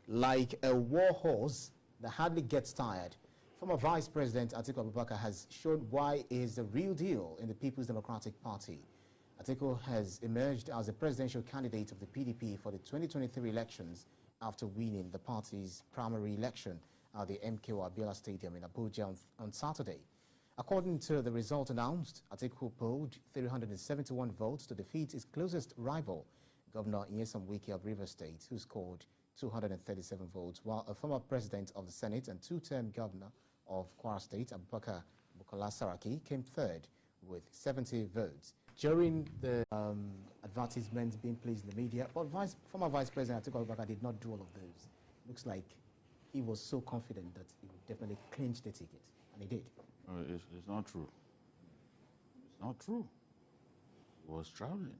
like a war horse that hardly gets tired. Former Vice President Atiku Abubakar has shown why he is the real deal in the People's Democratic Party. Atiku has emerged as the presidential candidate of the PDP for the 2023 elections after winning the party's primary election at the MKO Abiola Stadium in Abuja on Saturday. According to the result announced, Atiku polled 371 votes to defeat his closest rival, Governor Nyesom Wike of Rivers State, who scored 237 votes, while a former president of the Senate and two-term governor of Kwara State, Abubakar Bukola Saraki, came third with 70 votes. During the advertisements being placed in the media, but former Vice President Atiku Abubakar did not do all of those. Looks like he was so confident that he would definitely clinch the ticket, and he did. It's not true. It's not true. He was traveling.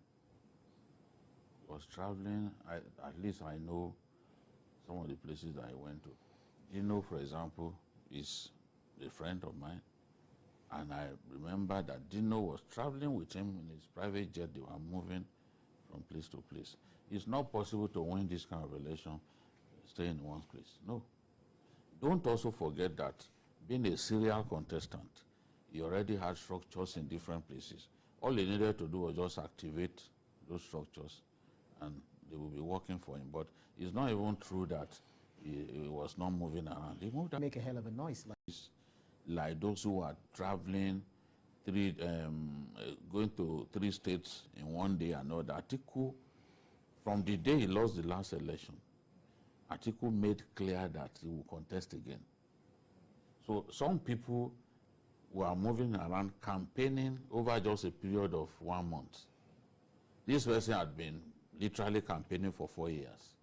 He was traveling. At least I know some of the places that I went to. Dino, for example, is a friend of mine. And I remember that Dino was traveling with him in his private jet. They were moving from place to place. It's not possible to win this kind of election staying in one place. No. Don't also forget that being a serial contestant, he already had structures in different places. All he needed to do was just activate those structures and they will be working for him. But it's not even true that he was not moving around. He moved around. Make a hell of a noise. Like those who are traveling, going to 3 states in one day and all that. Atiku, from the day he lost the last election, Atiku made clear that he will contest again. So some people were moving around campaigning over just a period of 1 month. This person had been literally campaigning for 4 years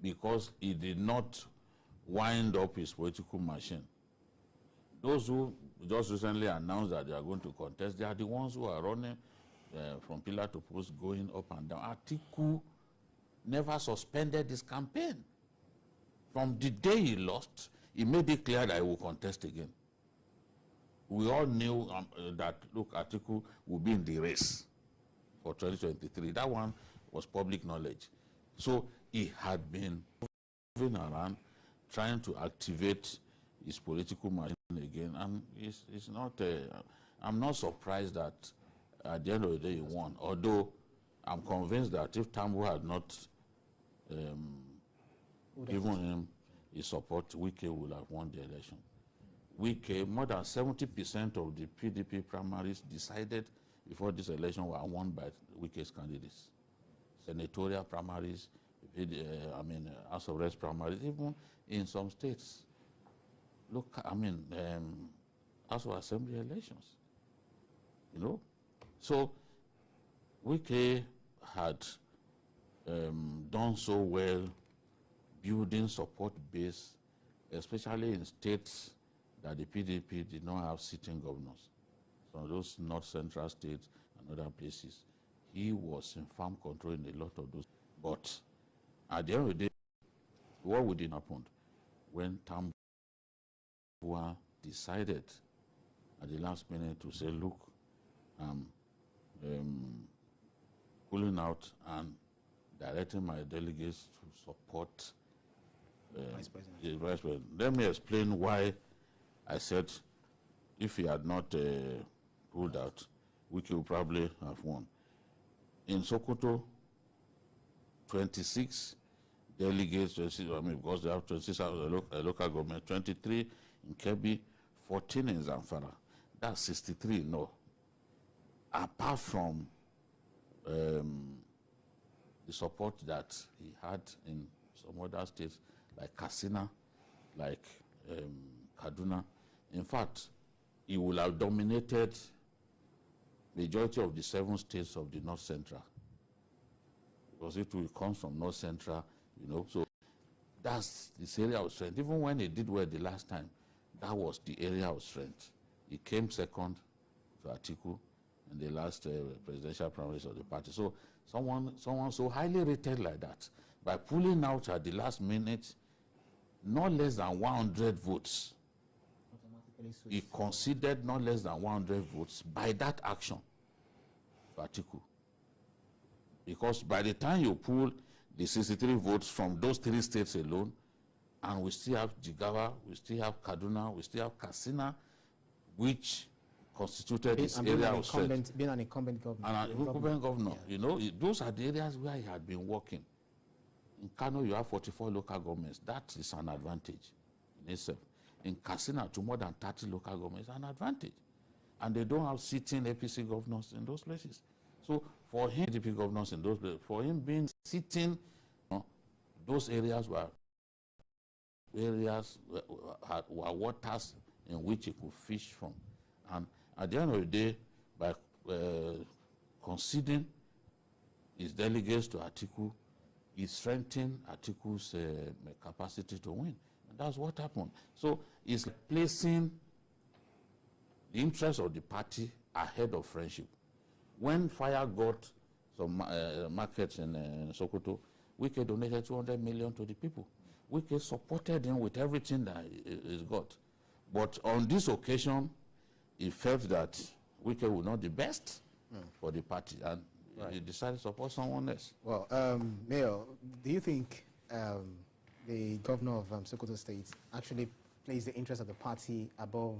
because he did not wind up his political machine. Those who just recently announced that they are going to contest, they are the ones who are running from pillar to post, going up and down. Atiku never suspended his campaign. From the day he lost, he made it clear that he will contest again. We all knew that, look, Atiku will be in the race for 2023. That one was public knowledge. So he had been moving around, trying to activate his political machine again, and it's not. I'm not surprised that at the end of the day he won. Although I'm convinced that if Tambo had not given him his support, Wike would have won the election. Wike, more than 70% of the PDP primaries decided before this election were won by Wike's candidates. Senatorial primaries, House of Reps primaries, even in some states. Look, House of Assembly elections, you know. So Wike had done so well building support base, especially in states that the PDP did not have sitting governors. So those North Central states and other places, he was in firm control in a lot of those. But at the end of the day, what would it happen when Tambo decided at the last minute to say, look, I'm pulling out and directing my delegates to support the Vice President. Let me explain why I said if he had not pulled out, Wike would probably have won. In Sokoto, 26 delegates, because they have 26 local government, 23 in Kebbi, 14 in Zamfara. That's 63 no. Apart from the support that he had in some other states like Katsina, like Kaduna. In fact, he will have dominated majority of the 7 states of the North Central. Because it will come from North Central, you know, so that's this area of strength. Even when he did well the last time, that was the area of strength. He came second to Atiku in the last presidential primaries of the party. So someone so highly rated like that, by pulling out at the last minute, not less than 100 votes. He conceded not less than 100 votes by that action to Atiku. Because by the time you pull the 63 votes from those 3 states alone, And we still have Jigawa, we still have Kaduna, we still have Katsina, which constituted this area of strength. Being an incumbent governor. And an incumbent governor, you know, those are the areas where he had been working. In Kano, you have 44 local governments. That is an advantage in itself. In Katsina, to more than 30 local governments, an advantage. And they don't have sitting APC governors in those places. So for him, APC governors in those places, for him being sitting, you know, those areas were waters in which he could fish from. And at the end of the day, by conceding his delegates to Atiku, he strengthened Atiku's capacity to win. And that's what happened. So it's placing the interests of the party ahead of friendship. When Fire got some markets in Sokoto, Wike donated 200 million to the people. Wike supported him with everything that he's got. But on this occasion, he felt that Wike would not be the best for the party, and he decided to support someone else. Well, Mayor, do you think the governor of Sokoto State actually placed the interest of the party above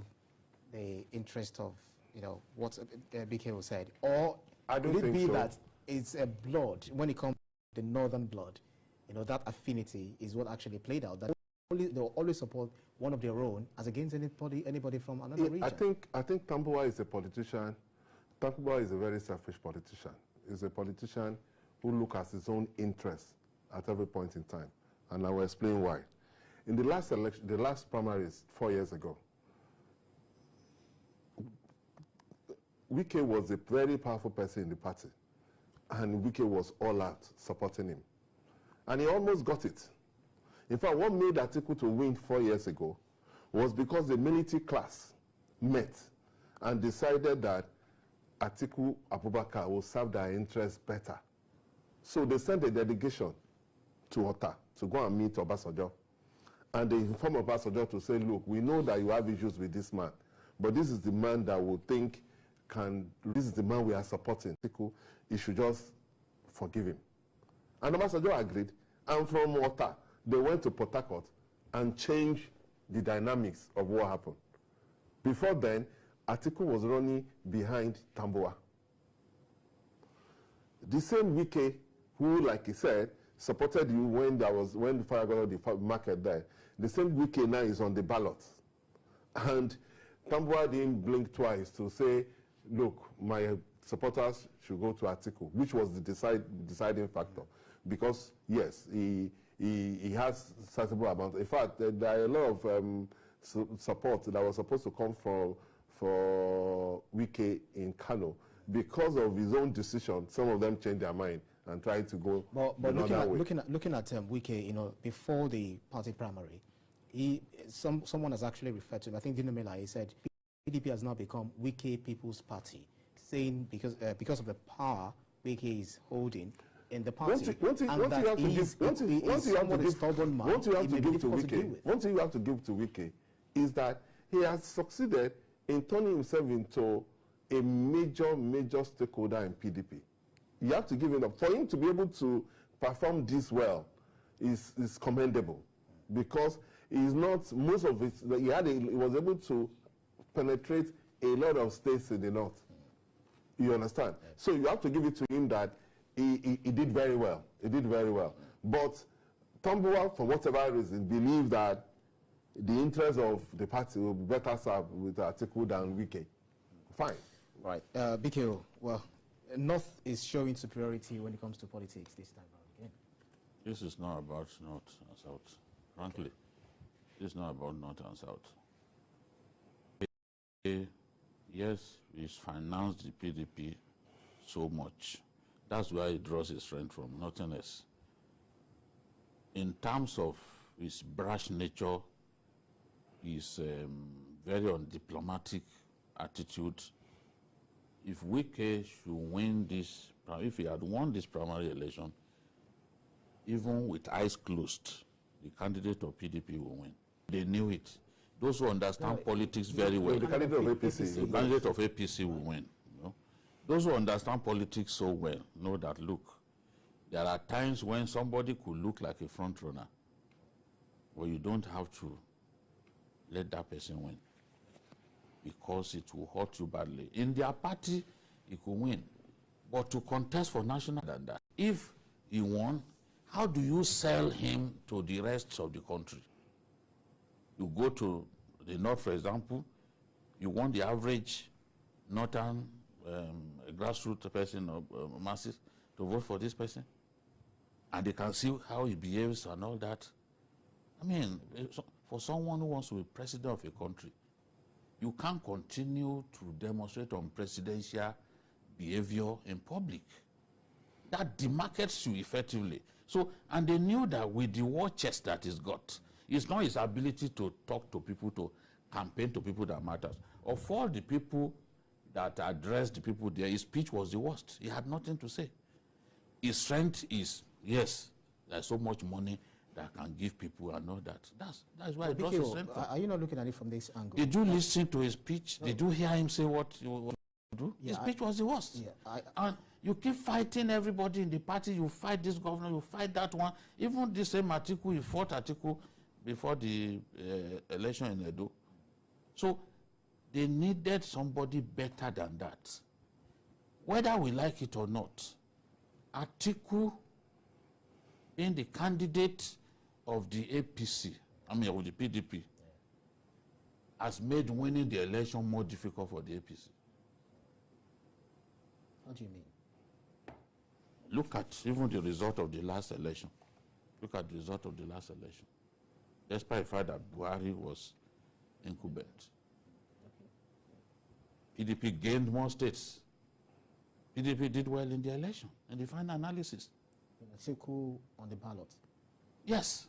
the interest of, you know, what BKO said? Or could it be that it's a blood, when it comes to the northern blood, you know, that affinity is what actually played out, that they'll always support one of their own as against anybody from another region? I think Tambuwal is a politician. Tambuwal is a very selfish politician. He's a politician who looks at his own interests at every point in time. And I will explain why. In the last election, the last primaries 4 years ago, Wike was a very powerful person in the party. And Wike was all out supporting him. And he almost got it. In fact, what made Atiku to win 4 years ago was because the military class met and decided that Atiku Abubakar will serve their interests better. So they sent a delegation to Ota to go and meet Obasanjo. And they informed Obasanjo to say, look, we know that you have issues with this man, but this is the man that we think this is the man we are supporting. Atiku, you should just forgive him. And Obasanjo agreed. And from Ota, they went to Port Harcourt and changed the dynamics of what happened. Before then, Atiku was running behind Tambuwal. The same Wike, who, like he said, supported you when the fire got on the market there, the same Wike now is on the ballot. And Tambuwal didn't blink twice to say, look, my supporters should go to Atiku, which was the deciding factor. Because, yes, he has sizable amount. In fact, there are a lot of support that was supposed to come for Wike in Kano. Because of his own decision, some of them changed their mind and tried to go another way. Looking at Wike, you know, before the party primary, someone has actually referred to him. I think Dino Mela, he said PDP has now become Wike People's Party, saying because of the power Wike is holding in the party. One thing you have to give to Wike is that he has succeeded in turning himself into a major stakeholder in PDP. You have to give him up. For him to be able to perform this well is commendable, because he's not, most of it, he was able to penetrate a lot of states in the north. You understand? Yeah. So you have to give it to him that he did very well. He did very well. But Tambuwal, for whatever reason, believed that the interest of the party will be better served with Atiku than Wike. Fine. Right. BKO, well, North is showing superiority when it comes to politics this time around again. This is not about North and South. Frankly, this is not about North and South. Yes, he's financed the PDP so much. That's where he draws his strength from, nothing else. In terms of his brash nature, his very undiplomatic attitude, if Wike should win this, if he had won this primary election, even with eyes closed, the candidate of PDP will win. They knew it. Those who understand politics very well. The candidate of APC. The candidate of APC will win. You know? Those who understand politics so well know that, look, there are times when somebody could look like a front runner, But you don't have to let that person win, because it will hurt you badly. In their party, he could win. But to contest for national than that, if he won, how do you sell him to the rest of the country? You go to the north, for example, you want the average northern grassroots person or masses to vote for this person, and they can see how he behaves and all that. I mean, for someone who wants to be president of a country, you can't continue to demonstrate on presidential behavior in public. That demarcates you effectively. So, and they knew that with the war chest that he's got, it's not his ability to talk to people, to campaign to people that matters. Of all the people that addressed the people there, his speech was the worst. He had nothing to say. His strength is, yes, there's so much money that can give people and all that. That's why it draws his strength. Are you not looking at it from this angle? Did you listen to his speech? No. Did you hear him say what you do? Yeah, his speech was the worst. Yeah, and you keep fighting everybody in the party. You fight this governor, you fight that one. Even the same Atiku, he fought Atiku before the election in Edo. So they needed somebody better than that. Whether we like it or not, Atiku being the candidate of the APC, of the PDP, has made winning the election more difficult for the APC. What do you mean? Look at even the result of the last election. Look at the result of the last election. Despite the fact that Buhari was incumbent. PDP gained more states. PDP did well in the election, in the final analysis. Atiku on the ballot. Yes.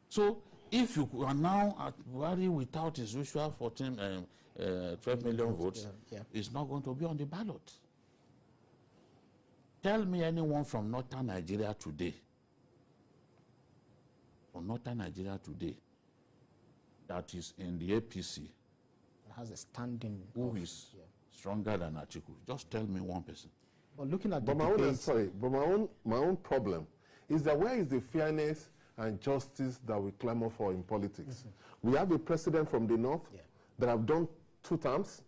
So if you are now at Buhari without his usual 12 million votes, it's not going to be on the ballot. Tell me anyone from northern Nigeria today, that is in the APC, has a standing, who is stronger than Atiku. Just tell me one person. Well, looking at but my own problem is that where is the fairness and justice that we clamor for in politics? We have a president from the north that have done 2 terms,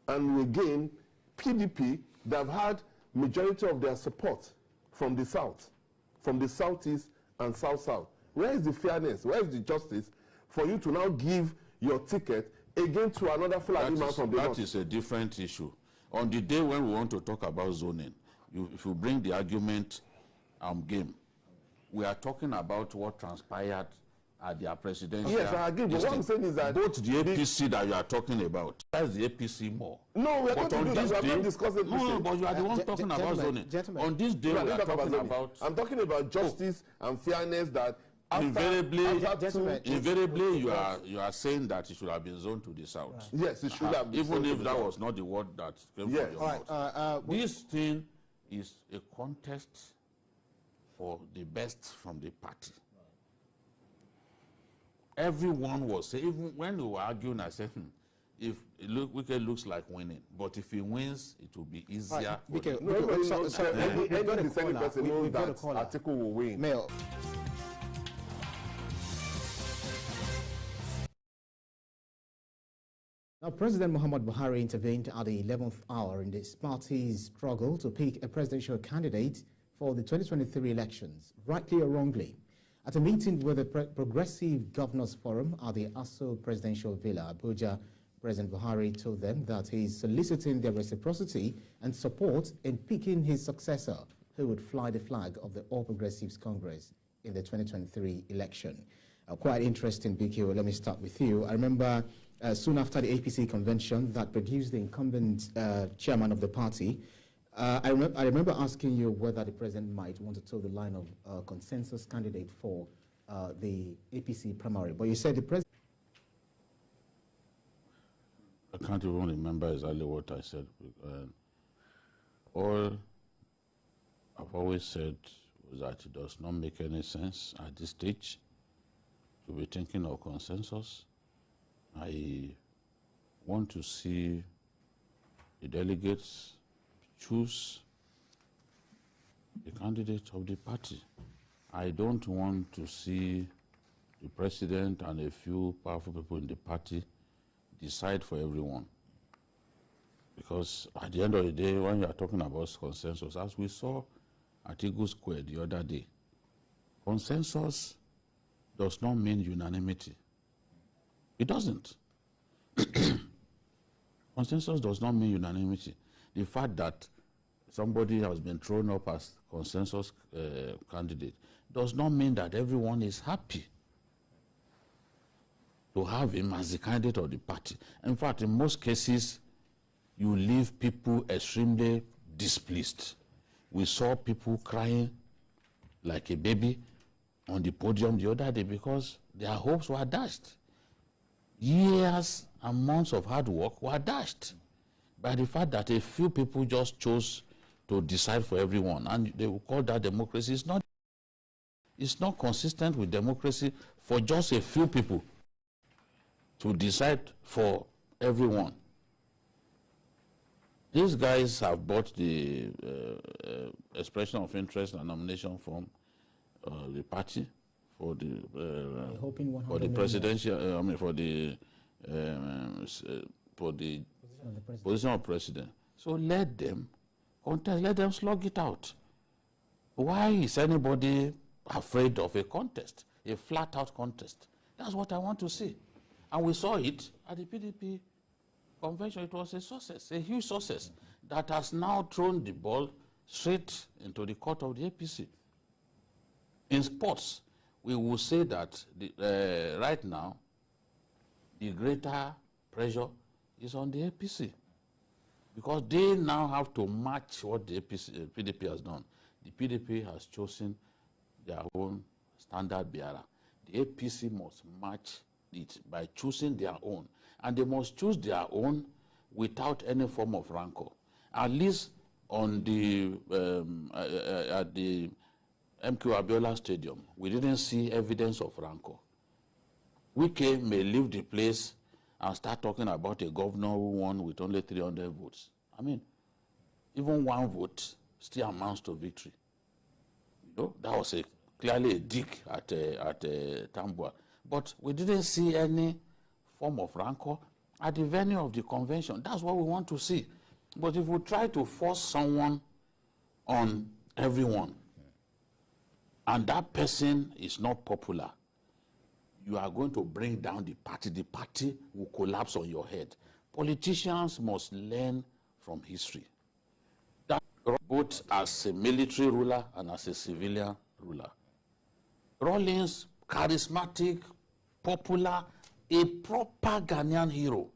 and we again PDP that have had majority of their support from the south, from the southeast and south-south. Where is the fairness? Where is the justice for you to now give your ticket again to another Fulani man from the north? That is a different issue. On the day when we want to talk about zoning, if you bring the argument game, we are talking about what transpired at their presidential. Yes, I agree. But what I'm saying is that both the APC that you are talking about, that's the APC more. No, we are not discussing. No, but you are the one talking about zoning. On this day, we are talking about. I'm talking about justice and fairness. That invariably, you are saying that it should have been zoned to the south. Right. Yes, it should have. Even if that was not the word that came from your mouth. This thing is a contest for the best from the party. Everyone was saying, even when we were arguing, I said, if Wike looks like winning, but if he wins, it will be easier. Nobody knows. Any discerning person knows that Atiku will win. Mail. Now, President Muhammad Buhari intervened at the 11th hour in this party's struggle to pick a presidential candidate for the 2023 elections, rightly or wrongly. At a meeting with the Progressive Governors Forum at the ASO Presidential Villa, Abuja, President Buhari told them that he is soliciting their reciprocity and support in picking his successor, who would fly the flag of the All Progressives Congress in the 2023 election. Quite interesting, BQ. Let me start with you. I remember soon after the APC convention that produced the incumbent chairman of the party, I remember asking you whether the president might want to toe the line of consensus candidate for the APC primary. But you said the president... I can't even remember exactly what I said. All I've always said was that it does not make any sense at this stage to be thinking of consensus. I want to see the delegates choose the candidate of the party I don't want to see the president and a few powerful people in the party decide for everyone. Because at the end of the day, when you are talking about consensus, as we saw at Eagle Square the other day, consensus does not mean unanimity. It doesn't. Consensus does not mean unanimity. The fact that somebody has been thrown up as consensus candidate does not mean that everyone is happy to have him as the candidate of the party. In fact, in most cases, you leave people extremely displeased. We saw people crying like a baby on the podium the other day because their hopes were dashed. Years and months of hard work were dashed by the fact that a few people just chose to decide for everyone, and they will call that democracy. It's not consistent with democracy for just a few people to decide for everyone. These guys have bought the expression of interest and nomination from the party for the presidential. For the position of president. So let them contest. Let them slug it out. Why is anybody afraid of a contest, a flat-out contest? That's what I want to see. And we saw it at the PDP convention. It was a success, a huge success, that has now thrown the ball straight into the court of the APC. In sports, we will say that right now, the greater pressure is on the APC, because they now have to match what the PDP has done. The PDP has chosen their own standard bearer. The APC must match it by choosing their own. And they must choose their own without any form of rancor. At least on the at the MQ Abiola Stadium, we didn't see evidence of rancor. Wike may leave the place and start talking about a governor who won with only 300 votes. I mean, even one vote still amounts to victory. You know, that was clearly a dig at Tambua. But we didn't see any form of rancor at the venue of the convention. That's what we want to see. But if we try to force someone on everyone, and that person is not popular, you are going to bring down the party. The party will collapse on your head. Politicians must learn from history. That both as a military ruler and as a civilian ruler. Rawlings, charismatic, popular, a proper Ghanaian hero.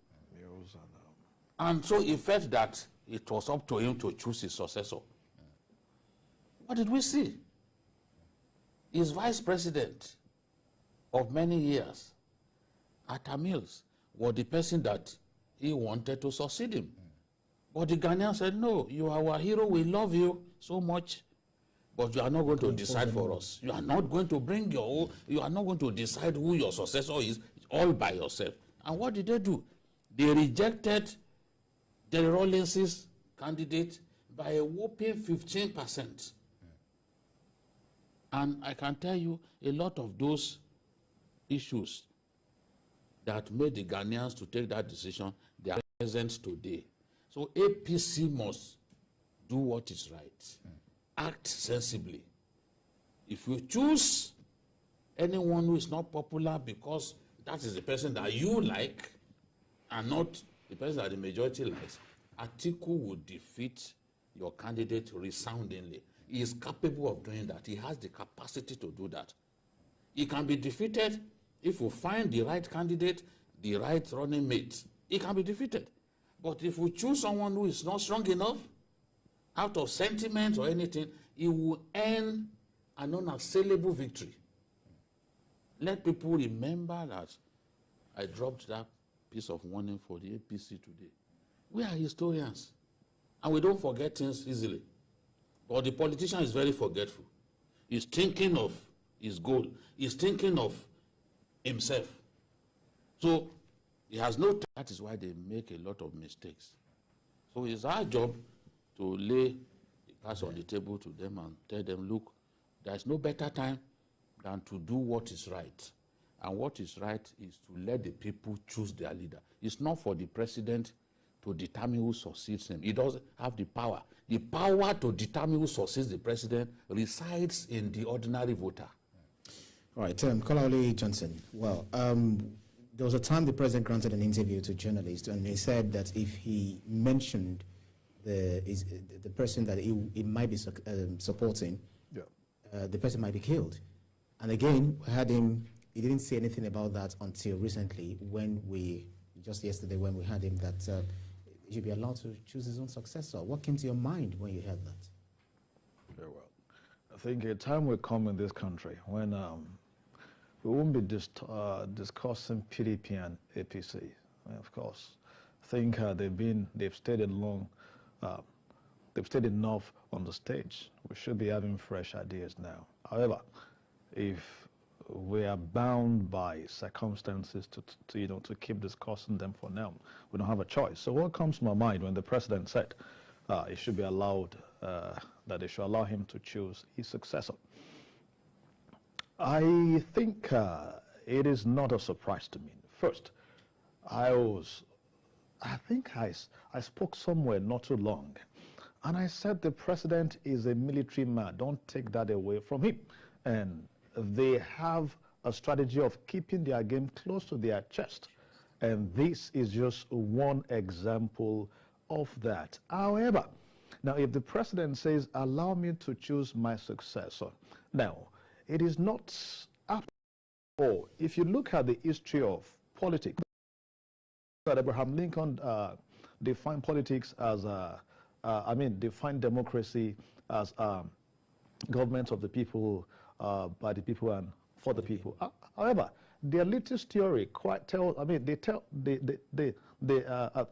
And so he felt that it was up to him to choose his successor. What did we see? His vice president of many years, Atta Mills, was the person that he wanted to succeed him. But the Ghanaians said, no, you are our hero, we love you so much, but you are not going to decide for us. You are not going to bring your own, you are not going to decide who your successor is all by yourself. And what did they do? They rejected the Rawlings' candidate by a whopping 15%. And I can tell you, a lot of those issues that made the Ghanaians to take that decision, they are present today. So APC must do what is right. Act sensibly. If you choose anyone who is not popular because that is the person that you like and not the person that the majority likes, Atiku will defeat your candidate resoundingly. He is capable of doing that. He has the capacity to do that. He can be defeated if we find the right candidate, the right running mate. He can be defeated. But if we choose someone who is not strong enough, out of sentiment or anything, he will earn an unassailable victory. Let people remember that I dropped that piece of warning for the APC today. We are historians, and we don't forget things easily. But the politician is very forgetful. He's thinking of his goal. He's thinking of himself. So he has no time. That is why they make a lot of mistakes. So it's our job to lay the cards on the table to them and tell them, look, there's no better time than to do what is right. And what is right is to let the people choose their leader. It's not for the president to determine who succeeds him. He doesn't have the power. The power to determine who succeeds the president resides in the ordinary voter. All right, Kolawole Johnson. Well, there was a time the president granted an interview to journalists, and he said that if he mentioned the person that he might be supporting, the person might be killed. And again, we had him. He didn't say anything about that until recently, just yesterday, when we had him that he should be allowed to choose his own successor. What came to your mind when you heard that? Very well. I think a time will come in this country when we won't be discussing PDP and APC. Of course, I think they've stayed they've stayed enough on the stage. We should be having fresh ideas now. However, if we are bound by circumstances to keep discussing them for now, we don't have a choice. So what comes to my mind when the president said it should be allowed, that they should allow him to choose his successor? I think it is not a surprise to me. First, I think I spoke somewhere not too long, and I said the president is a military man. Don't take that away from him. And they have a strategy of keeping their game close to their chest. And this is just one example of that. However, now if the president says, allow me to choose my successor, now, it is not after all. If you look at the history of politics, that Abraham Lincoln defined politics as, defined democracy as government of the people, by the people and for the people. However, the elitist theory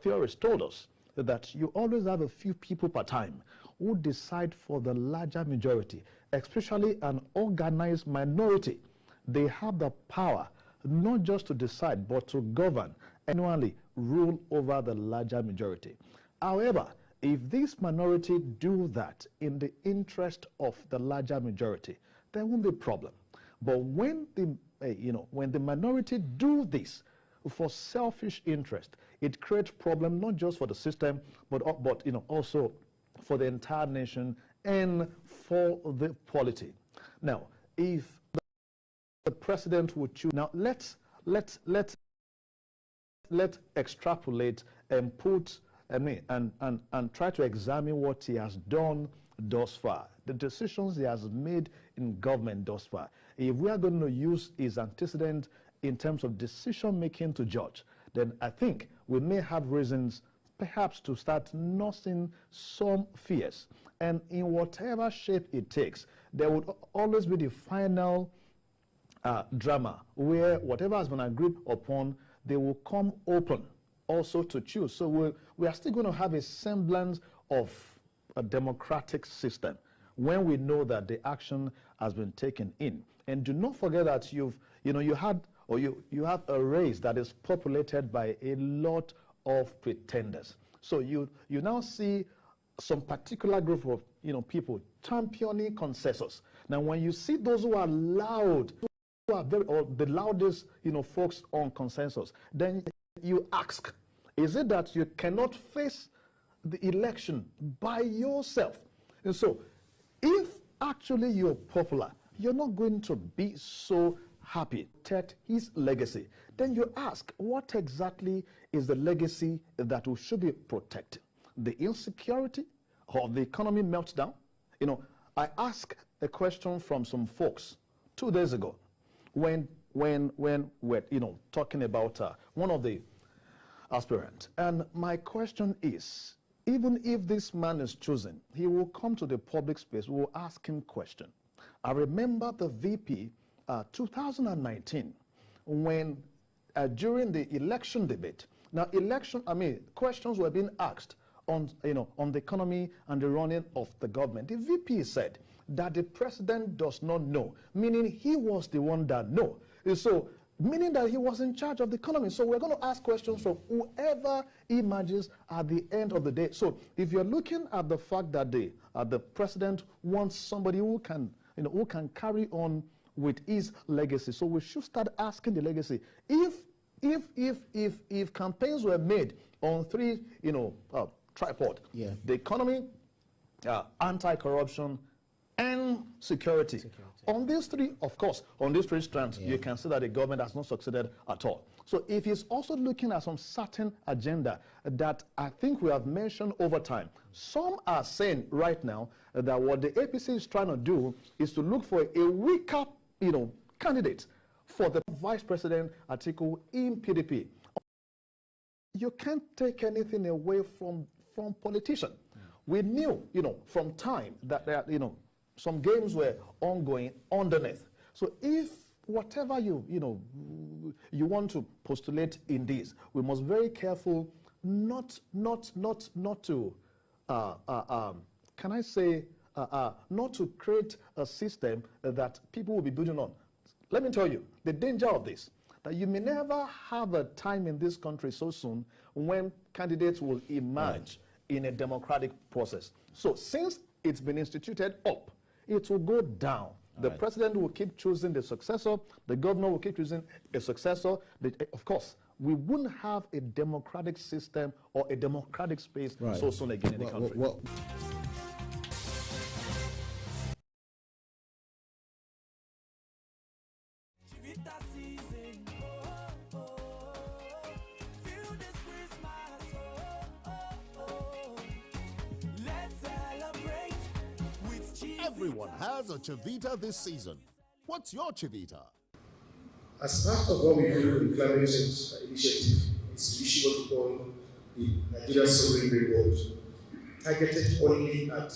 theorists told us that you always have a few people per time who decide for the larger majority, especially an organized minority. They have the power not just to decide, but to govern, annually rule over the larger majority. However, if this minority do that in the interest of the larger majority, there won't be a problem. But when the minority do this for selfish interest, it creates problem not just for the system, but also for the entire nation and for the polity. Now, if the president would choose, now let's extrapolate and put and try to examine what he has done thus far, the decisions he has made in government thus far. If we are going to use his antecedent in terms of decision making to judge, then I think we may have reasons perhaps to start nursing some fears. And in whatever shape it takes, there would always be the final drama where whatever has been agreed upon, they will come open also to choose. So we are still going to have a semblance of a democratic system when we know that the action has been taken in. And do not forget that you have a race that is populated by a lot of pretenders. So you now see some particular group of people championing consensus. Now, when you see those who are loud, who are the loudest folks on consensus, then you ask, is it that you cannot face the election by yourself? And so, if actually you're popular, you're not going to be so happy to protect his legacy. Then you ask, what exactly is the legacy that we should be protecting? The insecurity or the economy meltdown? I asked a question from some folks 2 days ago when we're talking about one of the aspirants, and my question is, even if this man is chosen, he will come to the public space, we will ask him question. I remember the VP 2019 when during the election debate, now questions were being asked on the economy and the running of the government. The VP said that the president does not know, meaning he was the one that know. So meaning that he was in charge of the economy. So we're going to ask questions from whoever emerges at the end of the day. So if you're looking at the fact that the president wants somebody who can carry on with his legacy. So we should start asking the legacy. If campaigns were made on three, tripod, the economy, anti-corruption, and security. On these three, of course, on these three strands, you can see that the government has not succeeded at all. So if he's also looking at some certain agenda that I think we have mentioned over time, some are saying right now that what the APC is trying to do is to look for a weaker, candidate for the vice president Atiku in PDP. You can't take anything away from politicians. We knew, from time that some games were ongoing underneath. So if whatever you want to postulate in this, we must be very careful not to can I say not to create a system that people will be building on. Let me tell you the danger of this, that you may never have a time in this country so soon when candidates will emerge in a democratic process. So since it's been instituted up, it will go down. The president will keep choosing the successor. The governor will keep choosing a successor. Of course, we wouldn't have a democratic system or a democratic space so soon again in the country. Everyone has a Chivita this season. What's your Chivita? As part of what we do in climate change initiative, is to issue what we call the Nigeria Sovereign Green Bond, targeted only at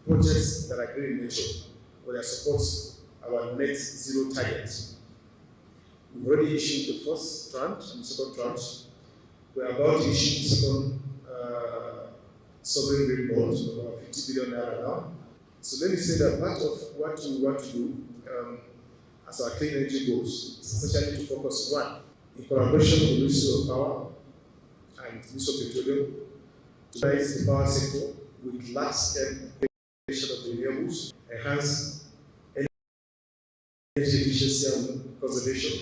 projects that are green in nature, or that support our net zero targets. We've already issued the first tranche and the second tranche. We're about to issue the second sovereign green bond of about 50 billion naira now. So let me say that part of what we want to do as our clean energy goals is essentially to focus, one, in collaboration with the Ministry of Power and Ministry of Petroleum, to raise the power sector with large-scale integration of the renewables, enhance energy efficiency and conservation.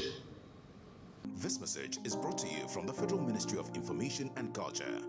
This message is brought to you from the Federal Ministry of Information and Culture.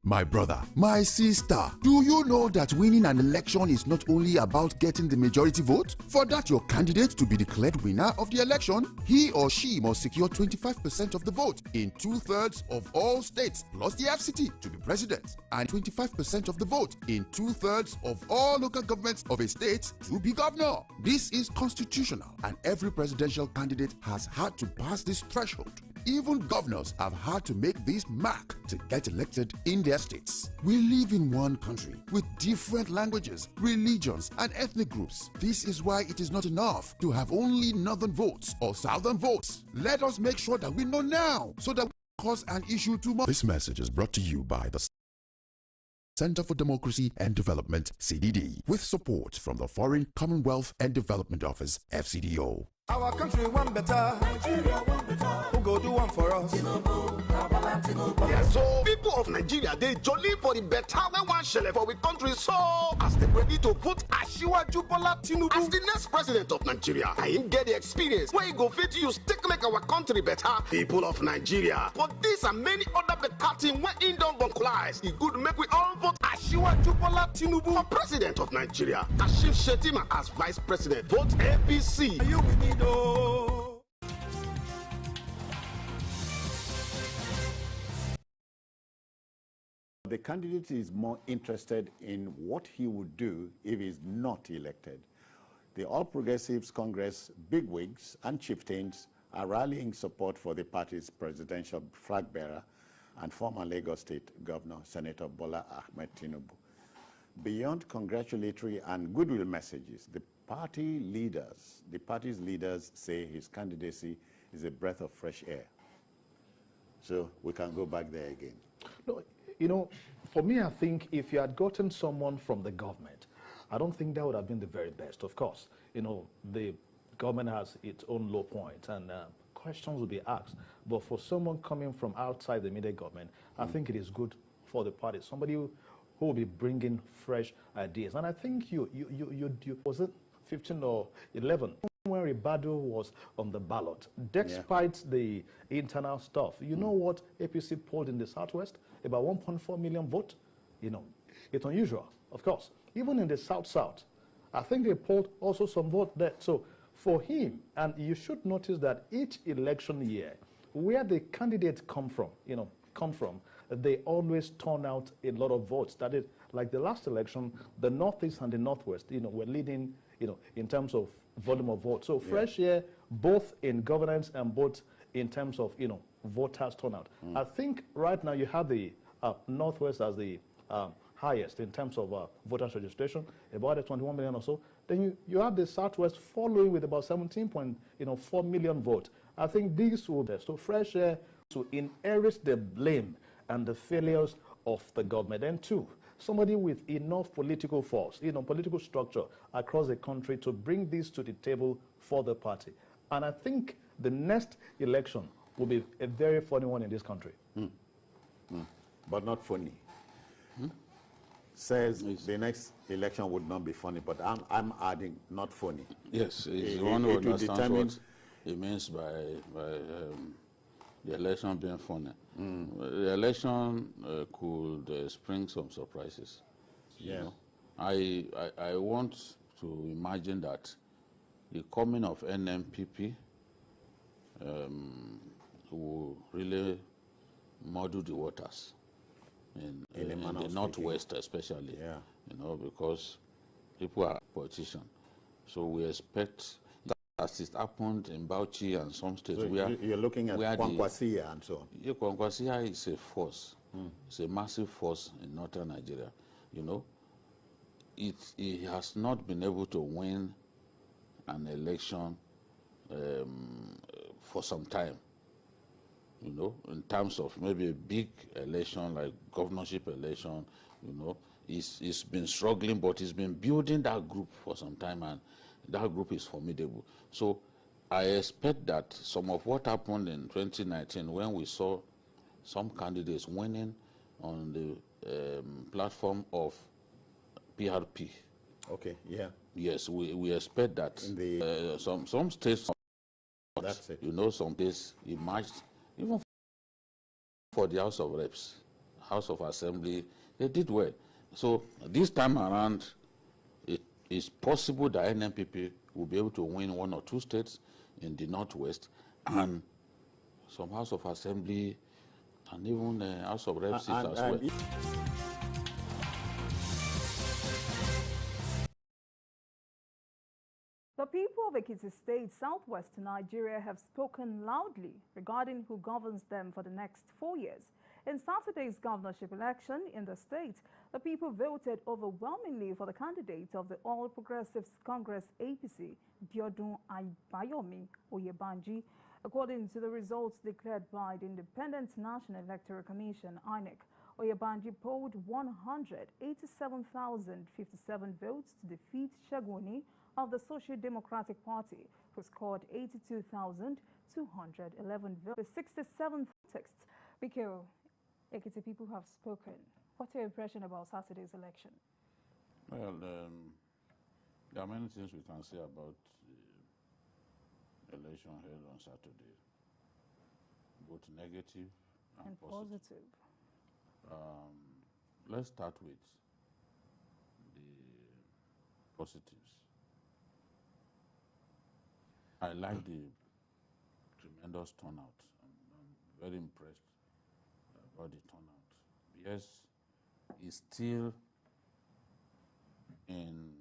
My brother, my sister, do you know that winning an election is not only about getting the majority vote? For that your candidate to be declared winner of the election, he or she must secure 25% of the vote in 2/3 of all states plus the FCT to be president, and 25% of the vote in 2/3 of all local governments of a state to be governor. This is constitutional, and every presidential candidate has had to pass this threshold. Even governors have had to make this mark to get elected in their states. We live in one country with different languages, religions, and ethnic groups. This is why it is not enough to have only northern votes or southern votes. Let us make sure that we know now so that we cause an issue tomorrow. This message is brought to you by the Center for Democracy and Development, CDD, with support from the Foreign Commonwealth and Development Office, FCDO. Our country one better. Nigeria one better. Who go do one for us? Yeah, so people of Nigeria, they jolly for the better when one shell for we country. So as they ready to vote Asiwaju Bola Tinubu as the next president of Nigeria, I him get the experience where he go fit use take make our country better. People of Nigeria, for this and many other better things when in don't vocalize, it good make we all vote Asiwaju Bola Tinubu for president of Nigeria. Kashim Shettima as vice president. Vote APC. You will need. The candidate is more interested in what he would do if he's not elected. The All Progressives Congress bigwigs and chieftains are rallying support for the party's presidential flag bearer and former Lagos State Governor, Senator Bola Ahmed Tinubu. Beyond congratulatory and goodwill messages, the party's leaders say his candidacy is a breath of fresh air. So we can go back there again. No, for me, I think if you had gotten someone from the government, I don't think that would have been the very best. Of course, the government has its own low points and questions will be asked. But for someone coming from outside the immediate government, I think it is good for the party. Somebody who who will be bringing fresh ideas. And I think you was it 15 or 11 when Ribadu was on the ballot, despite the internal stuff. You know what APC polled in the Southwest? About 1.4 million votes. You know, it's unusual, of course. Even in the South, I think they polled also some vote there. So for him, and you should notice that each election year, where the candidates come from, they always turn out a lot of votes. That is, like the last election, the Northeast and the Northwest, were leading, in terms of volume of votes. So fresh air, both in governance and both in terms of, voters turnout. I think right now you have the Northwest as the highest in terms of voters registration, about 21 million or so. Then you have the Southwest following with about 17.4 million votes. I think these will be so fresh air to inherit the blame and the failures of the government. And two, somebody with enough political force, political structure across the country to bring this to the table for the party. And I think the next election will be a very funny one in this country. But not funny. Says the next election would not be funny, but I'm adding not funny. Yes, it's one who understands what it means by the election being funny. The election could spring some surprises. Yeah. You know? I want to imagine that the coming of NMPP will really muddle the waters in the Northwest especially, because people are politicians. So we expect, as it happened in Bauchi and some states, so you're looking at Kwankwasia and so on. Yeah, Kwankwasia is a force. It's a massive force in northern Nigeria. It has not been able to win an election for some time. In terms of maybe a big election like governorship election, it's been struggling, but it's been building that group for some time, and that group is formidable. So I expect that some of what happened in 2019, when we saw some candidates winning on the platform of PRP. Okay, yeah. Yes, we expect that in the some states, that's it. Some states emerged, even for the House of Reps, House of Assembly, they did well. So this time around, it is possible that NMPP will be able to win one or two states in the Northwest, and some House of Assembly, and even House of Reps as well. The people of Ekiti State, southwestern Nigeria, have spoken loudly regarding who governs them for the next 4 years. In Saturday's governorship election in the state, the people voted overwhelmingly for the candidate of the All Progressives Congress APC, Biodun Abayomi Oyebanji. According to the results declared by the Independent National Electoral Commission, INEC, Oyebanji polled 187,057 votes to defeat Shaguni of the Social Democratic Party, who scored 82,211 votes with 67 texts. Biko, Ekiti people have spoken. What's your impression about Saturday's election? Well, there are many things we can say about the election held on Saturday, both negative and positive. Let's start with the positives. I like the tremendous turnout. I'm very impressed about the turnout. Yes, it's still in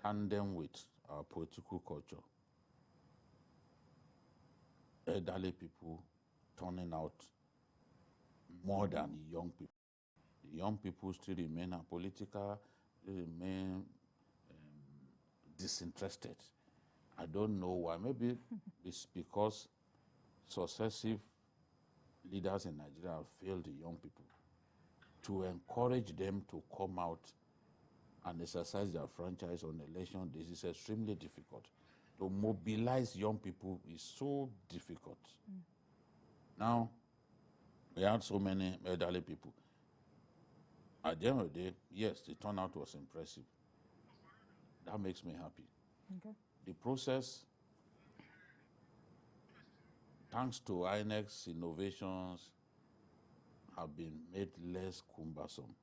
tandem with our political culture. Elderly people turning out more than young people. The young people still remain apolitical, remain disinterested. I don't know why. Maybe it's because successive leaders in Nigeria have failed the young people. To encourage them to come out and exercise their franchise on election days is extremely difficult. To mobilize young people is so difficult. Now, we had so many elderly people. at the end of the day, yes, the turnout was impressive. That makes me happy. Okay. The process, thanks to INEC's innovations, have been made less cumbersome.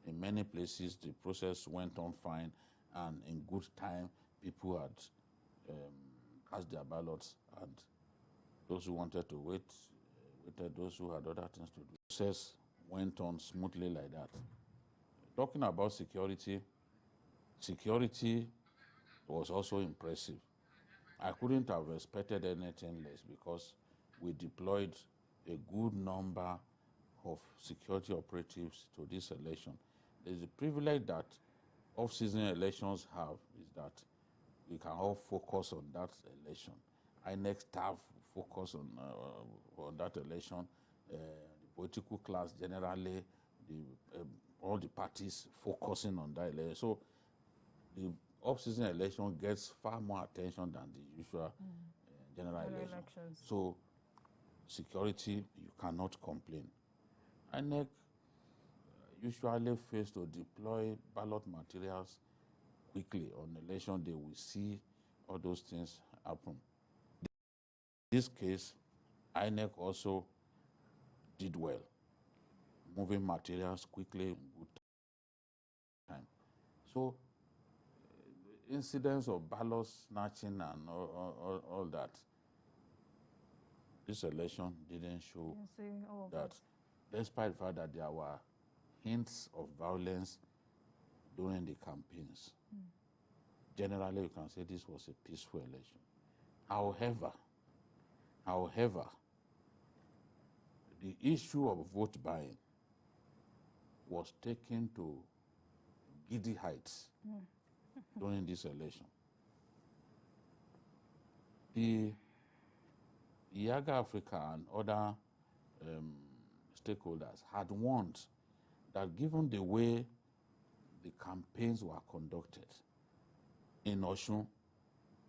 In many places, the process went on fine, and in good time, people had cast their ballots, and those who wanted to wait, waited. Those who had other things to do. The process went on smoothly like that. Talking about security, security was also impressive. I couldn't have expected anything less because we deployed a good number of security operatives to this election. There's a privilege that off-season elections have is that we can all focus on that election. INEC staff focus on that election. The political class generally, all the parties focusing on that election. So the off-season election gets far more attention than the usual general election. So security, you cannot complain. INEC usually fails to deploy ballot materials quickly on election day. We see all those things happen. In this case, INEC also did well, moving materials quickly in good time. So incidents of ballot snatching and all that, this election didn't show that, despite the fact that there were hints of violence during the campaigns. Generally, you can say this was a peaceful election. However, the issue of vote buying was taken to giddy heights during this election. The Yaga Africa and other stakeholders had warned that given the way the campaigns were conducted in Osun,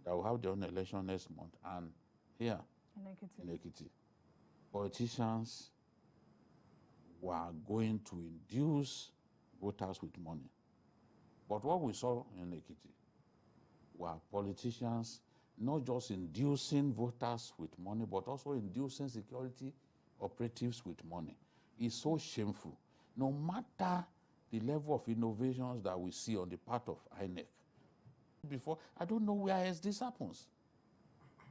that will have their own election next month, and here in Ekiti, politicians were going to induce voters with money. But what we saw in Ekiti were politicians not just inducing voters with money, but also inducing security operatives with money. It's so shameful. No matter the level of innovations that we see on the part of INEC. Before, I don't know where else this happens.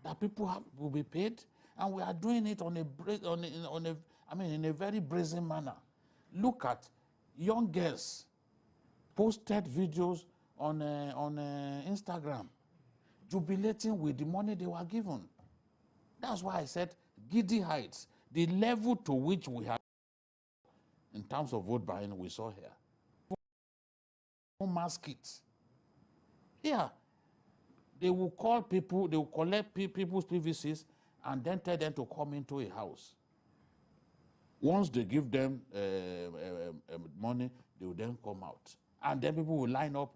That people will be paid, and we are doing it in a very brazen manner. Look at young girls posted videos on Instagram, jubilating with the money they were given. That's why I said giddy heights. The level to which we have in terms of vote buying, we saw here. Mass kits. Here, they will call people, they will collect people's PVCs and then tell them to come into a house. Once they give them money, they will then come out. And then people will line up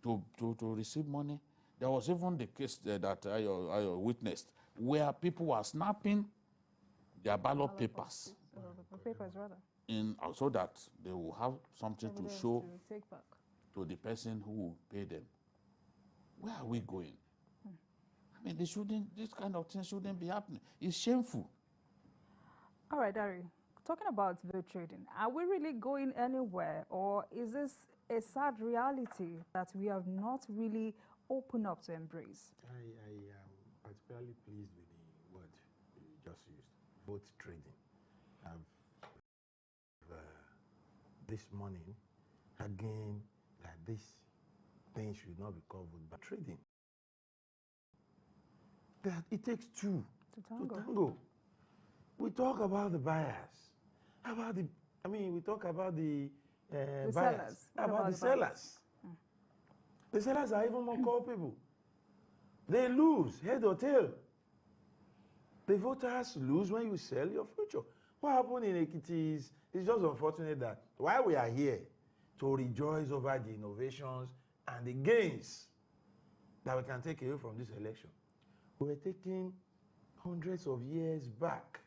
to receive money. There was even the case that I witnessed where people were snapping their ballot papers. So that they will have something to show to the person who will pay them. Where are we going? I mean, this kind of thing shouldn't be happening. It's shameful. All right, Dari, talking about vote trading, are we really going anywhere, or is this a sad reality that we have not really opened up to embrace? I am particularly pleased with the word you just used, vote trading. This morning, again, that this thing should not be covered by trading. That it takes two to tango. We talk about the buyers, we talk about the buyers, sellers. about the sellers. The sellers are even more culpable. They lose head or tail. The voters lose when you sell your future. What happened in Ekiti is it's just unfortunate that while we are here to rejoice over the innovations and the gains that we can take away from this election, we were taking hundreds of years back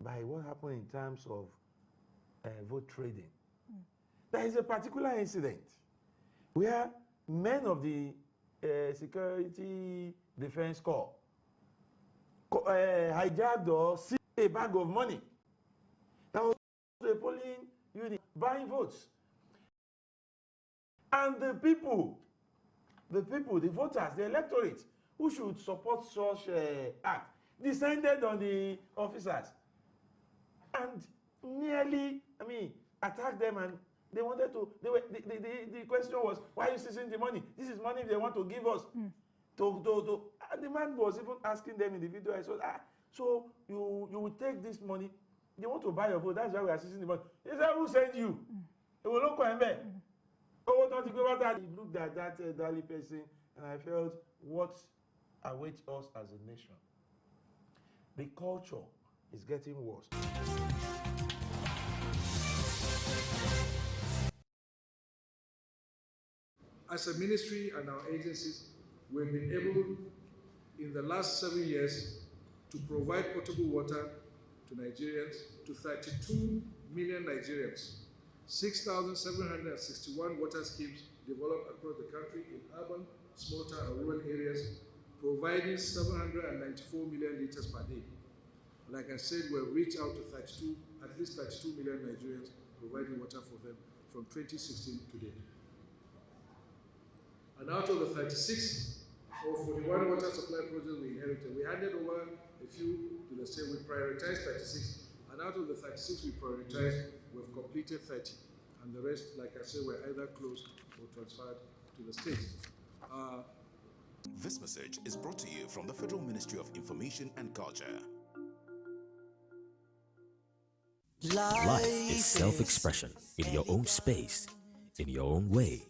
by what happened in terms of vote trading. There is a particular incident where men of the Security Defense Corps hijacked or seized a bag of money. That was a polling unit buying votes. And the voters, the electorate, who should support such act, descended on the officers and nearly, attacked them, and they wanted to, the question was, why are you seizing the money? This is money they want to give us. And the man was even asking them in the video, I said, so you will take this money, they want to buy your vote, that's why we are seizing the money. He said, who sent you? He will not come back. Oh, don't you go about that? He looked at that elderly person, and I felt, what awaits us as a nation? The culture is getting worse. As a ministry and our agencies, we've been able, in the last 7 years, to provide potable water to Nigerians, to 32 million Nigerians. 6,761 water schemes developed across the country in urban, small town, and rural areas, providing 794 million liters per day. Like I said, we've reached out to at least 32 million Nigerians, providing water for them from 2016 to date. And out of the 36 or 41 water supply projects we inherited, we handed over a few to the state. We prioritized 36, and out of the 36 we prioritized, we've completed 30, and the rest, like I said, were either closed or transferred to the states. This message is brought to you from the Federal Ministry of Information and Culture. Life is self-expression in your own space, in your own way.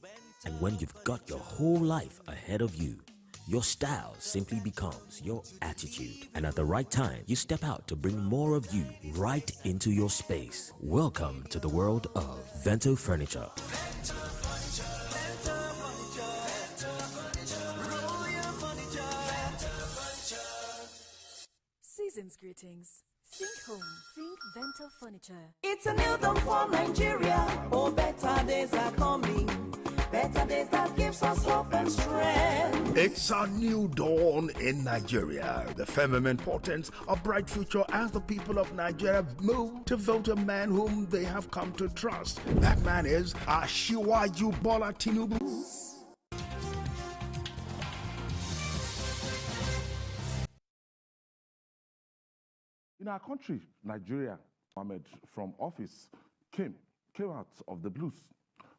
And when you've got your whole life ahead of you, your style simply becomes your attitude. And at the right time, you step out to bring more of you right into your space. Welcome to the world of Vento Furniture. Season's greetings. Think home, think Vento Furniture. It's a new dawn for Nigeria. Oh, better days are coming. Better days that gives us hope and strength. It's a new dawn in Nigeria. The firmament portends a bright future as the people of Nigeria move to vote a man whom they have come to trust. That man is Asiwaju Bola Tinubu. In our country, Nigeria, Mohammed from office came out of the blues.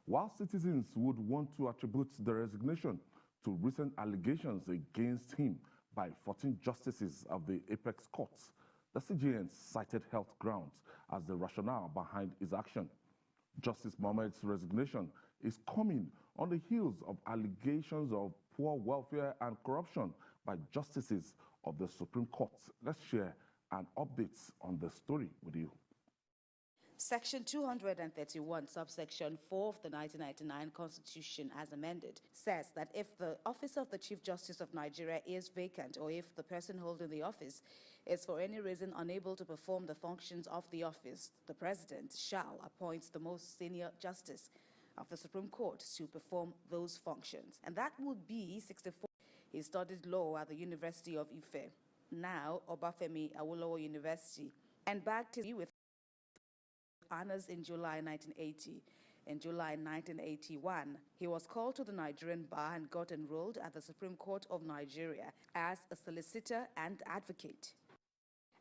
While citizens would want to attribute the resignation to recent allegations against him by 14 justices of the apex courts, the CJN cited health grounds as the rationale behind his action. Justice Mohammed's resignation is coming on the heels of allegations of poor welfare and corruption by justices of the Supreme Court. Let's share an update on the story with you. Section 231, subsection 4 of the 1999 Constitution as amended, says that if the office of the Chief Justice of Nigeria is vacant, or if the person holding the office is for any reason unable to perform the functions of the office, the President shall appoint the most senior justice of the Supreme Court to perform those functions. And that would be 64. He studied law at the University of Ife, now Obafemi Awolowo University, and backed his with honors in July 1980. In July 1981, he was called to the Nigerian bar and got enrolled at the Supreme Court of Nigeria as a solicitor and advocate.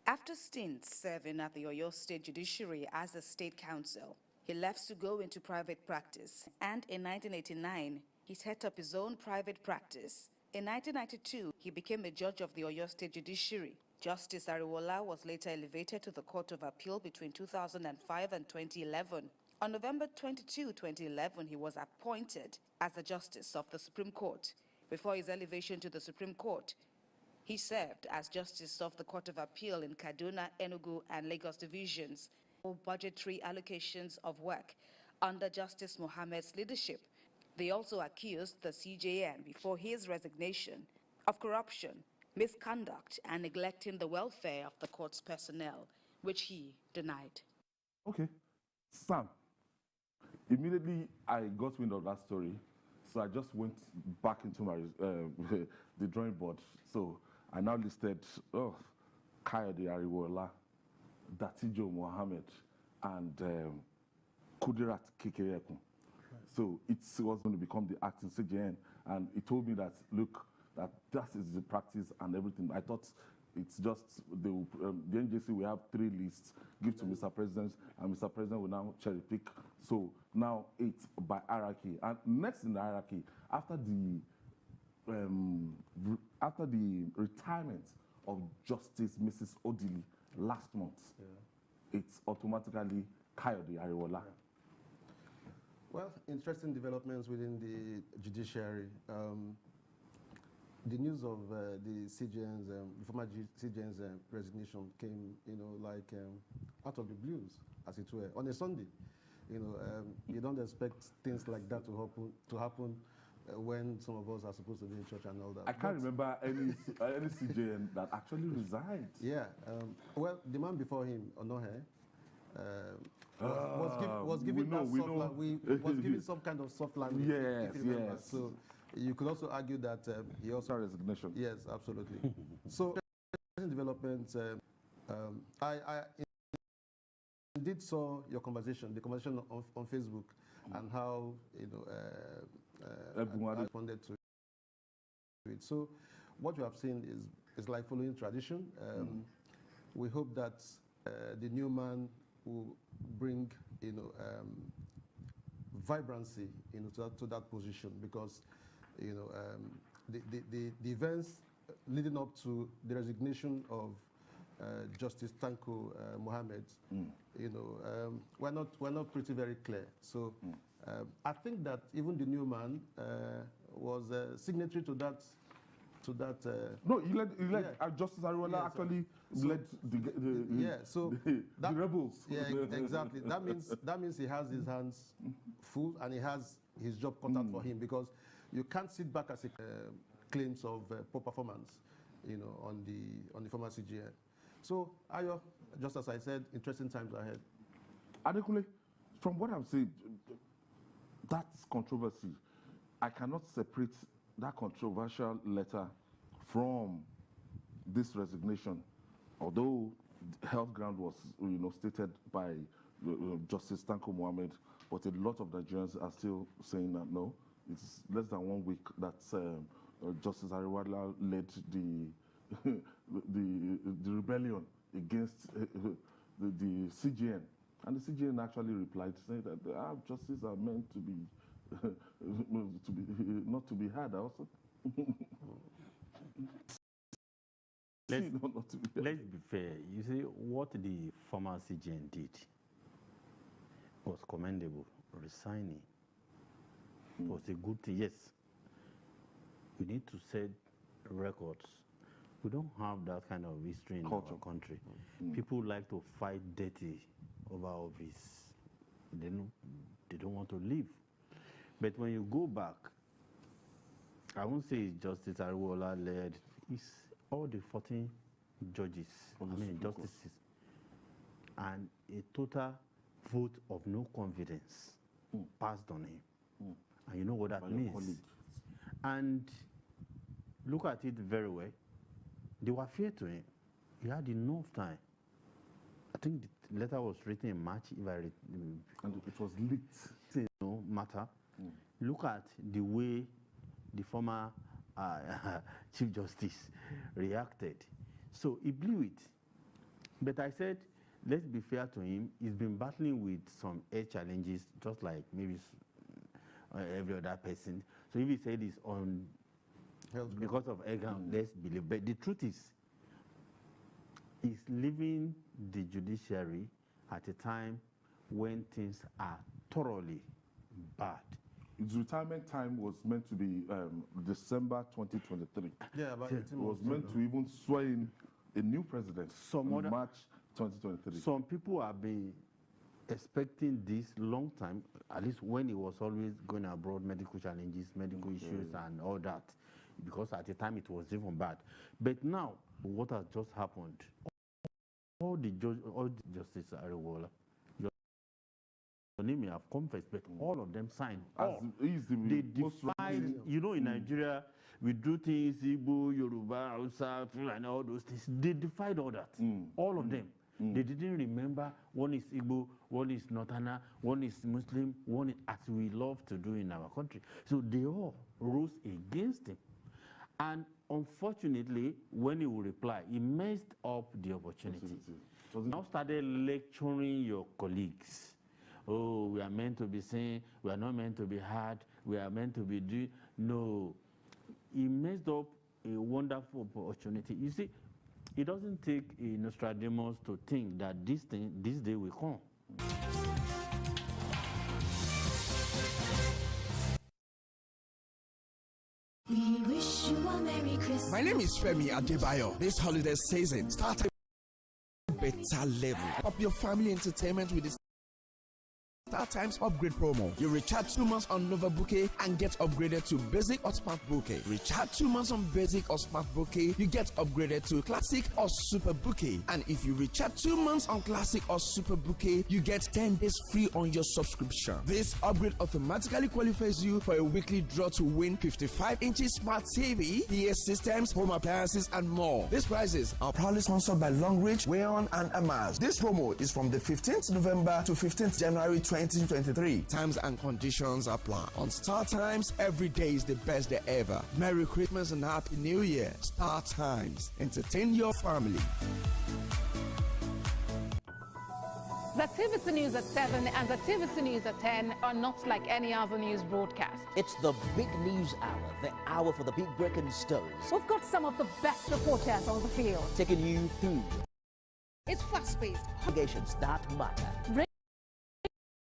After stints serving at the Oyo State Judiciary as a state counsel, he left to go into private practice, and in 1989, he set up his own private practice. In 1992, he became a judge of the Oyo State Judiciary. Justice Ariwola was later elevated to the Court of Appeal between 2005 and 2011. On November 22, 2011, he was appointed as a justice of the Supreme Court. Before his elevation to the Supreme Court, he served as justice of the Court of Appeal in Kaduna, Enugu, and Lagos divisions for budgetary allocations of work under Justice Mohammed's leadership. They also accused the CJN before his resignation of corruption, misconduct, and neglecting the welfare of the court's personnel, which he denied. Okay, Sam, Immediately, I got wind of that story, so I just went back into my the drawing board. So I now listed Kayode Ariwola, Datijo Mohammed, and Kudirat Kekerekun. So it was going to become the acting CJN, and he told me that, look, that is the practice and everything. I thought it's just the NJC will have 3 lists, give to Mr. President, and Mr. President will now cherry pick. So now it's by hierarchy. And next in the hierarchy, after the retirement of Justice Mrs. Odili last month, it's automatically Kayode Ariwola. Well, interesting developments within the judiciary. The news of the CJN's, the former CJN's resignation came, out of the blues, as it were, on a Sunday. You don't expect things like that to happen when some of us are supposed to be in church and all that. I can't remember any CJN that actually resigned. Yeah. Well, the man before him, Onohe, was given some kind of soft landing. Yes, yes. So you could also argue that he also resignation. Yes, absolutely. So development. I indeed saw your conversation, the conversation on Facebook, and how everyone responded to it. So what you have seen is like following tradition. We hope that the new man will bring vibrancy to that position, because the events leading up to the resignation of Justice Tanko Mohammed, we're not pretty very clear. So I think that even the new man was signatory to that. No, he led Justice Ariwola actually led the rebels. Yeah, exactly. That means he has his hands full and he has his job cut out for him, because you can't sit back as claims of poor performance, on the former CGN. So, Ayo, just as I said, interesting times ahead. Adekunle, from what I'm saying, that's controversy. I cannot separate that controversial letter from this resignation, although health ground was stated by Justice Tanko Mohammed, but a lot of Nigerians are still saying that no, it's less than 1 week that Justice Ariwola led the rebellion against the CGN, and the CGN actually replied saying that justices are meant to be not to be had also. Let's be fair. You see, what the former CGN did was commendable. Resigning was a good thing. Yes, we need to set records. We don't have that kind of history in our country. People like to fight dirty over office. They don't want to leave. But when you go back, I won't say it's Justice Ariwola led, it's all the 14 judges, justices, and a total vote of no confidence passed on him. And you know what that means. And look at it very well. They were fair to him. He had enough time. I think the letter was written in March, if I read. And it was leaked. No matter. Look at the way the former Chief Justice reacted. So he blew it. But I said, let's be fair to him. He's been battling with some health challenges, just like maybe every other person. So if he said it's on because of Hangout, let's believe. But the truth is, he's leaving the judiciary at a time when things are thoroughly bad. His retirement time was meant to be December 2023. Yeah, but it was meant to even swear in a new president in March 2023. Some people have been expecting this long time, at least when he was always going abroad, medical challenges, medical issues, and all that, because at the time it was even bad. But now, what has just happened? All the Justice Ariwola, may have confessed, but all of them signed. They defied, you know, in Nigeria, we do things, Igbo, Yoruba, Hausa, and all those things. They defied all that, all of them. They didn't remember one is Igbo, one is Northerner, one is Muslim, one is, as we love to do in our country. So they all rose against him. And unfortunately, when he would reply, he messed up the opportunity. Now started lecturing your colleagues. Oh, we are meant to be seen, we are not meant to be heard, we are meant to be doing. No, he messed up a wonderful opportunity. You see, it doesn't take a Nostradamus to think that this day will come. We wish you a Merry Christmas. My name is Femi Adebayo. This holiday season, start a better level. Up your family entertainment with this StarTimes upgrade promo. You recharge 2 months on Nova Bouquet and get upgraded to Basic or Smart Bouquet. Recharge 2 months on Basic or Smart Bouquet, you get upgraded to Classic or Super Bouquet. And if you recharge 2 months on Classic or Super Bouquet, you get 10 days free on your subscription. This upgrade automatically qualifies you for a weekly draw to win 55-inch Smart TV, PA systems, home appliances, and more. These prizes are proudly sponsored by Long Reach, Wayon, and Amaz. This promo is from the 15th November to 15th January 2023. Times and conditions apply. On StarTimes, every day is the best day ever. Merry Christmas and Happy New Year. StarTimes. Entertain your family. The TVC News at 7 and the TVC News at 10 are not like any other news broadcast. It's the big news hour, the hour for the big breaking stories. We've got some of the best reporters on the field, taking you through. It's fast-paced. Allegations that matter.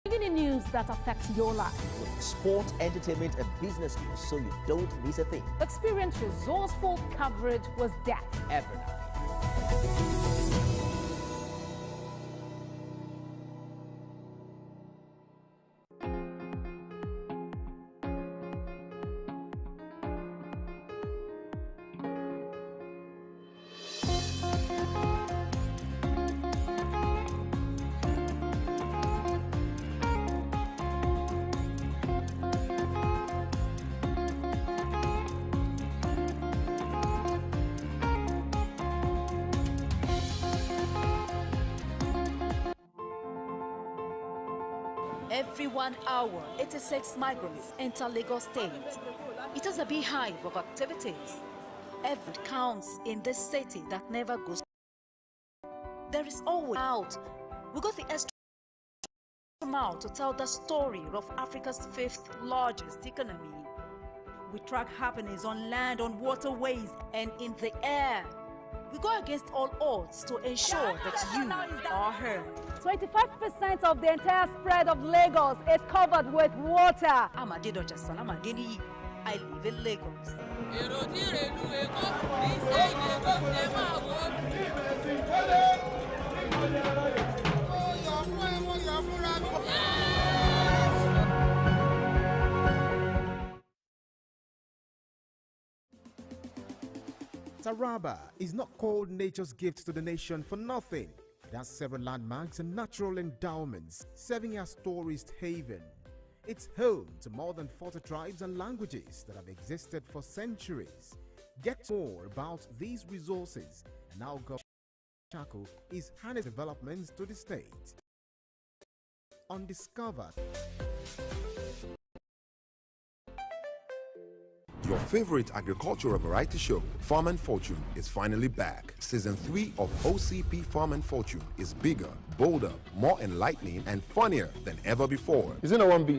Bringing in news that affects your life. With sport, entertainment, and business news, so you don't miss a thing. Experience resourceful coverage with depth. Every night. Every 1 hour, 86 migrants enter Lagos State. It is a beehive of activities. Every counts in this city that never goes. There is always out. We got the extra mile to tell the story of Africa's 5th largest economy. We track happenings on land, on waterways, and in the air. We go against all odds to ensure that you are heard. 25% of the entire spread of Lagos is covered with water. I'm Adedoja Salamadeni. I live in Lagos. Taraba is not called nature's gift to the nation for nothing. It has several landmarks and natural endowments, serving as tourist haven. It's home to more than 40 tribes and languages that have existed for centuries. Get more about these resources and how Governor Chako is harnessing developments to the state. Undiscovered. Your favorite agricultural variety show, Farm and Fortune, is finally back. Season 3 of OCP Farm and Fortune is bigger, bolder, more enlightening, and funnier than ever before. Isn't it one big